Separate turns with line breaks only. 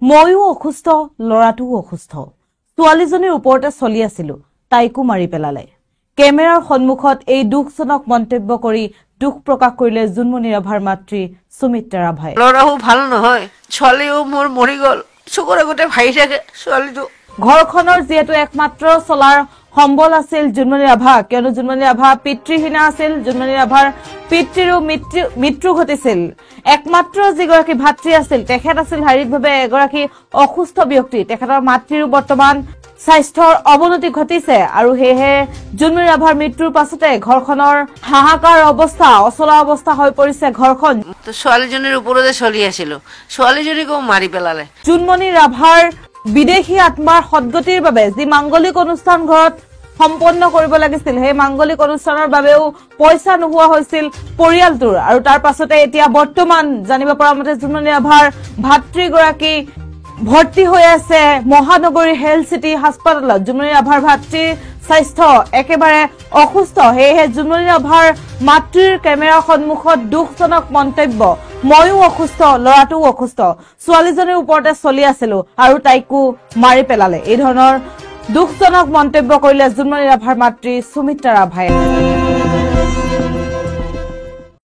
ময়ো অসুস্থ, লৰাটোও অসুস্থ। ছোৱালীজনীৰ ওপৰতে চলি আছিলো, তাইকো মাৰি পেলালে। কেমেৰাৰ সন্মুখত এই দুখজনক মন্তব্য কৰি দুখ প্ৰকাশ কৰিলে জোনমণি ৰাভাৰ মাতৃ সুমিত্ৰা ৰাভাই।
ল'ৰাও ভাল নহয়, ছোৱালীও মোৰ মৰি গ'ল, চকুৰ আগতে ভাহি থাকে ছোৱালীটো।
ঘৰখনৰ যিহেতু একমাত্ৰ চলাৰ সম্বল আছিল জোনমণি ৰাভা, কিয়নো জোনমণি ৰাভা পিতৃহীনা আছিল। জোনমণি ৰাভাৰ পিতৃৰো মৃত্যু ঘটিছিল। একমাত্ৰ যিগৰাকী ভাতৃ আছিল, তেখেত আছিল শাৰীৰিকভাৱে এগৰাকী অসুস্থ ব্যক্তি। তেখেতৰ মাতৃৰো বৰ্তমান স্বাস্থ্যৰ অৱনতি ঘটিছে আৰু সেয়েহে জোনমণি ৰাভাৰ মৃত্যুৰ পাছতে ঘৰখনৰ হাহাকাৰ অৱস্থা, অচলা অৱস্থা হৈ পৰিছে ঘৰখন।
ছোৱালীজনীৰ ওপৰতে চলি আছিলো, ছোৱালীজনীকো মাৰি পেলালে।
জোনমণি ৰাভাৰ বিদেশী আত্মাৰ সদ্গতিৰ বাবে যি মাংগলিক অনুষ্ঠান ঘৰত সম্পন্ন কৰিব লাগিছিল, সেই মাংগলিক অনুষ্ঠানৰ বাবেও পইচা নোহোৱা হৈছিল পৰিয়ালটোৰ। আৰু তাৰ পাছতে এতিয়া বৰ্তমান জানিব পৰা মতে জোনমণি ৰাভাৰ ভাতৃগৰাকী ভৰ্তি হৈ আছে মহানগৰী হেলথ চিটি হাস্পতালত। জোনমণি ৰাভাৰ ভাতৃৰ স্বাস্থ্য একেবাৰে অসুস্থ, সেয়েহে জোনমণি ৰাভাৰ মাতৃৰ কেমেৰাৰ সন্মুখত দুখজনক মন্তব্য, ময়ো অসুস্থ, লৰাটোও অসুস্থ, ছোৱালীজনীৰ ওপৰতে চলি আছিলো আৰু তাইকো মাৰি পেলালে। এই ধৰণৰ দুখজনক মন্তব্য কৰিলে জোনমণি ৰাভাৰ মাতৃ সুমিত্ৰা ৰাভাই।